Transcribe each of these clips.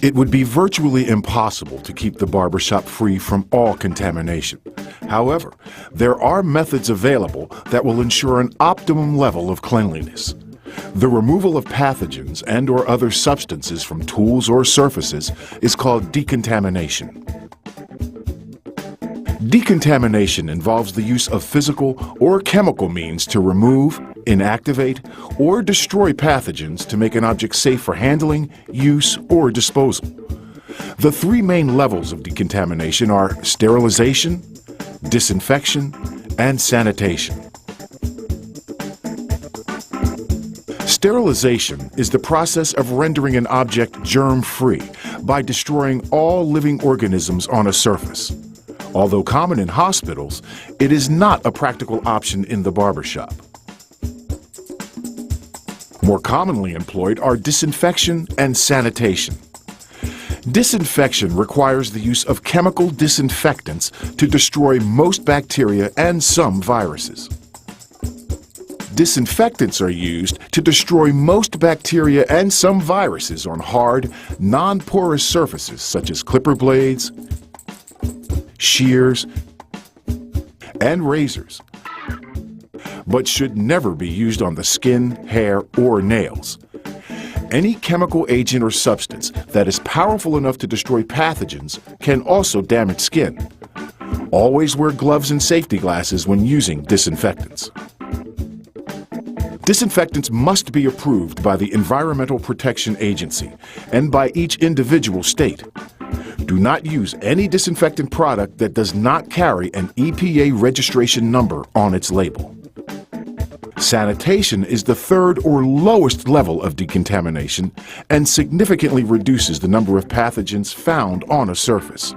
It would be virtually impossible to keep the barbershop free from all contamination. However, there are methods available that will ensure an optimum level of cleanliness. The removal of pathogens and/or other substances from tools or surfaces is called decontamination. Decontamination involves the use of physical or chemical means to remove, inactivate, or destroy pathogens to make an object safe for handling, use, or disposal. The three main levels of decontamination are sterilization, disinfection, and sanitation. Sterilization is the process of rendering an object germ-free by destroying all living organisms on a surface. Although common in hospitals, it is not a practical option in the barbershop. More commonly employed are disinfection and sanitation. Disinfection requires the use of chemical disinfectants to destroy most bacteria and some viruses. Disinfectants are used to destroy most bacteria and some viruses on hard, non-porous surfaces such as clipper blades, shears, and razors, but should never be used on the skin, hair, or nails. Any chemical agent or substance that is powerful enough to destroy pathogens can also damage skin. Always wear gloves and safety glasses when using disinfectants. Disinfectants must be approved by the Environmental Protection Agency and by each individual state. Do not use any disinfectant product that does not carry an EPA registration number on its label. Sanitation is the third or lowest level of decontamination and significantly reduces the number of pathogens found on a surface.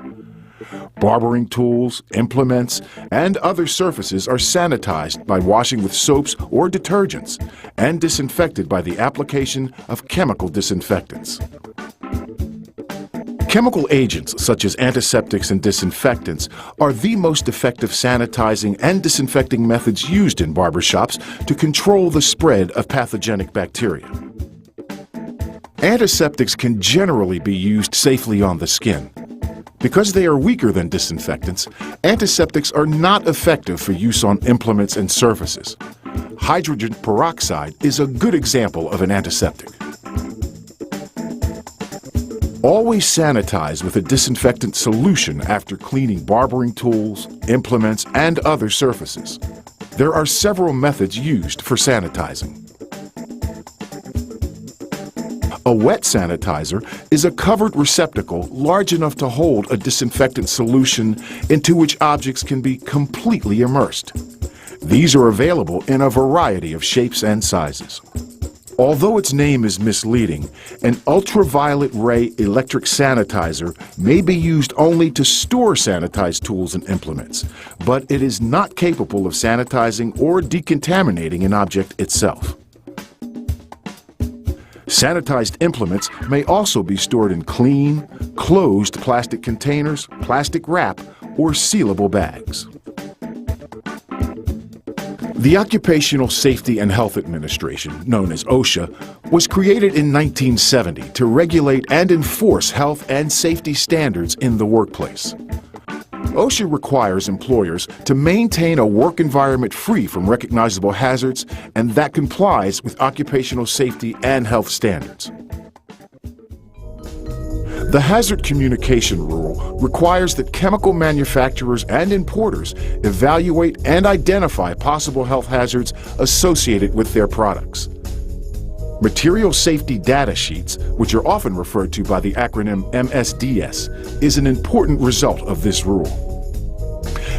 Barbering tools, implements, and other surfaces are sanitized by washing with soaps or detergents and disinfected by the application of chemical disinfectants. Chemical agents such as antiseptics and disinfectants are the most effective sanitizing and disinfecting methods used in barbershops to control the spread of pathogenic bacteria. Antiseptics can generally be used safely on the skin. Because they are weaker than disinfectants, antiseptics are not effective for use on implements and surfaces. Hydrogen peroxide is a good example of an antiseptic. Always sanitize with a disinfectant solution after cleaning barbering tools, implements, and other surfaces. There are several methods used for sanitizing. A wet sanitizer is a covered receptacle large enough to hold a disinfectant solution into which objects can be completely immersed. These are available in a variety of shapes and sizes. Although its name is misleading, an ultraviolet ray electric sanitizer may be used only to store sanitized tools and implements, but it is not capable of sanitizing or decontaminating an object itself. Sanitized implements may also be stored in clean, closed plastic containers, plastic wrap, or sealable bags. The Occupational Safety and Health Administration, known as OSHA, was created in 1970 to regulate and enforce health and safety standards in the workplace. OSHA requires employers to maintain a work environment free from recognizable hazards and that complies with occupational safety and health standards. The Hazard Communication Rule requires that chemical manufacturers and importers evaluate and identify possible health hazards associated with their products. Material Safety Data Sheets, which are often referred to by the acronym MSDS, is an important result of this rule.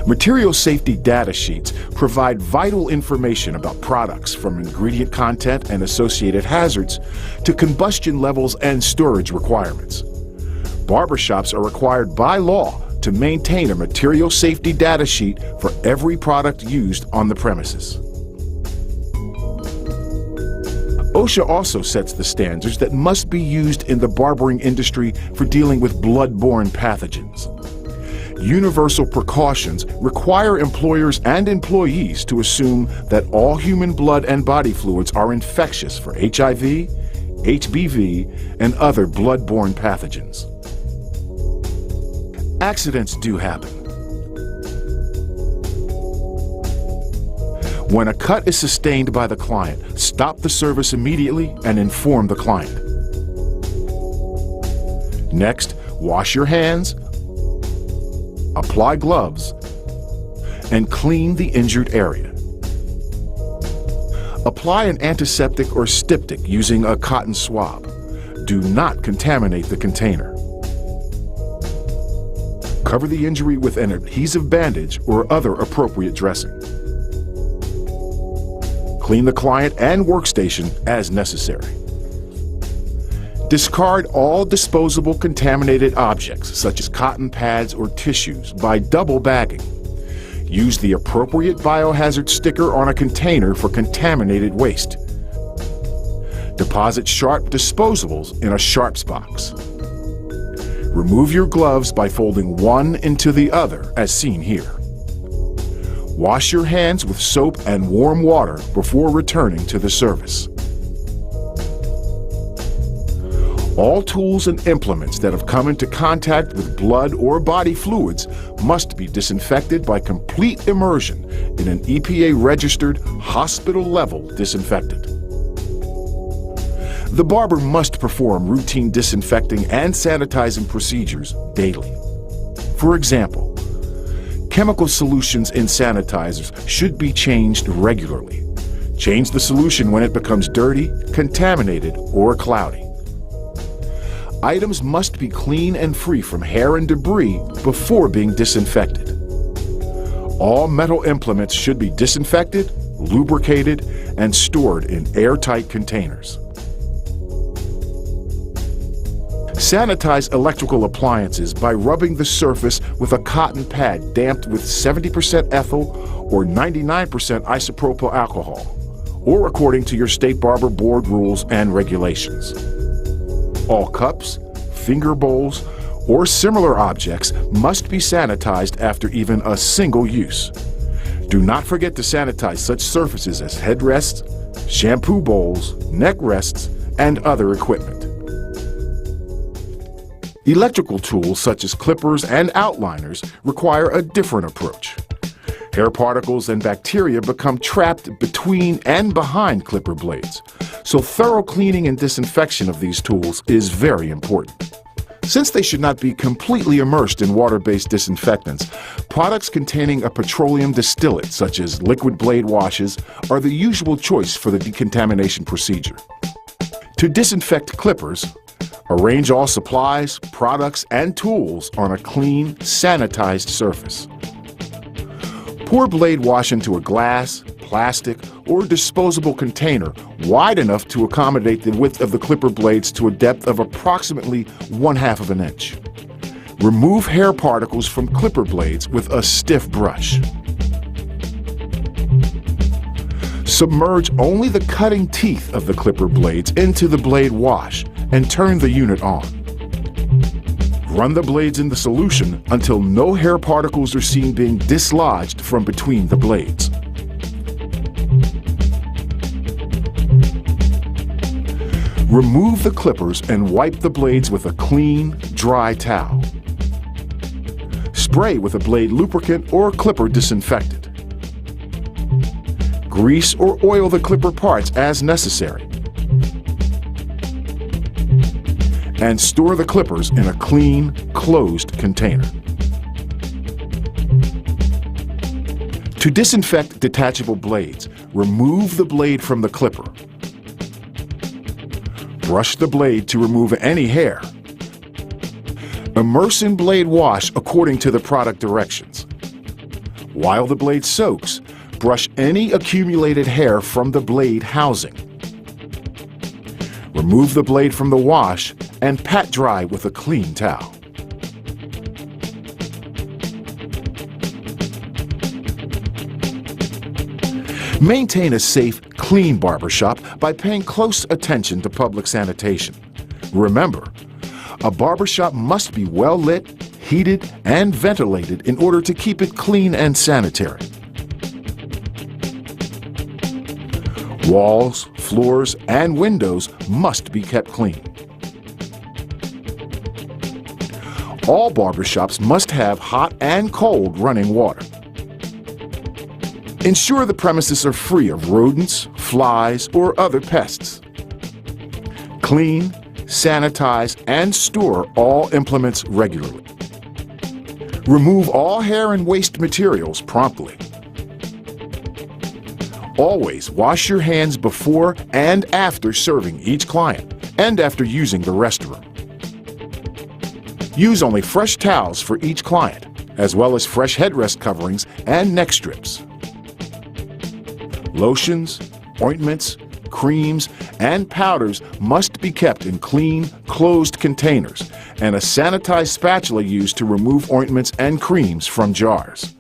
Material Safety Data Sheets provide vital information about products from ingredient content and associated hazards to combustion levels and storage requirements. Barbershops are required by law to maintain a material safety data sheet for every product used on the premises. OSHA also sets the standards that must be used in the barbering industry for dealing with blood-borne pathogens. Universal precautions require employers and employees to assume that all human blood and body fluids are infectious for HIV, HBV, and other blood-borne pathogens. Accidents do happen. When a cut is sustained by the client, stop the service immediately and inform the client. Next, wash your hands, apply gloves, and clean the injured area. Apply an antiseptic or styptic using a cotton swab. Do not contaminate the container. Cover the injury with an adhesive bandage or other appropriate dressing. Clean the client and workstation as necessary. Discard all disposable contaminated objects, such as cotton pads or tissues, by double bagging. Use the appropriate biohazard sticker on a container for contaminated waste. Deposit sharp disposables in a sharps box. Remove your gloves by folding one into the other, as seen here. Wash your hands with soap and warm water before returning to the service. All tools and implements that have come into contact with blood or body fluids must be disinfected by complete immersion in an EPA-registered, hospital-level disinfectant. The barber must perform routine disinfecting and sanitizing procedures daily. For example, chemical solutions in sanitizers should be changed regularly. Change the solution when it becomes dirty, contaminated, or cloudy. Items must be clean and free from hair and debris before being disinfected. All metal implements should be disinfected, lubricated, and stored in airtight containers. Sanitize electrical appliances by rubbing the surface with a cotton pad damped with 70% ethyl or 99% isopropyl alcohol, or according to your state barber board rules and regulations. All cups, finger bowls, or similar objects must be sanitized after even a single use. Do not forget to sanitize such surfaces as headrests, shampoo bowls, neck rests, and other equipment. Electrical tools such as clippers and outliners require a different approach. Hair particles and bacteria become trapped between and behind clipper blades, so thorough cleaning and disinfection of these tools is very important. Since they should not be completely immersed in water-based disinfectants, products containing a petroleum distillate, such as liquid blade washes, are the usual choice for the decontamination procedure. To disinfect clippers, arrange all supplies, products, and tools on a clean, sanitized surface. Pour blade wash into a glass, plastic, or disposable container wide enough to accommodate the width of the clipper blades to a depth of approximately 1/2 inch. Remove hair particles from clipper blades with a stiff brush. Submerge only the cutting teeth of the clipper blades into the blade wash and turn the unit on. Run the blades in the solution until no hair particles are seen being dislodged from between the blades. Remove the clippers and wipe the blades with a clean, dry towel. Spray with a blade lubricant or clipper disinfectant. Grease or oil the clipper parts as necessary. And store the clippers in a clean, closed container. To disinfect detachable blades, remove the blade from the clipper. Brush the blade to remove any hair. Immerse in blade wash according to the product directions. While the blade soaks, brush any accumulated hair from the blade housing. Remove the blade from the wash and pat dry with a clean towel. Maintain a safe, clean barbershop by paying close attention to public sanitation. Remember, a barbershop must be well lit, heated, and ventilated in order to keep it clean and sanitary. Walls, floors, and windows must be kept clean. All barbershops must have hot and cold running water. Ensure the premises are free of rodents, flies, or other pests. Clean, sanitize, and store all implements regularly. Remove all hair and waste materials promptly. Always wash your hands before and after serving each client, and after using the restroom. Use only fresh towels for each client, as well as fresh headrest coverings and neck strips. Lotions, ointments, creams, and powders must be kept in clean, closed containers, and a sanitized spatula used to remove ointments and creams from jars.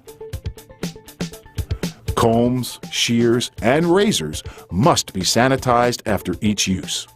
Combs, shears, and razors must be sanitized after each use.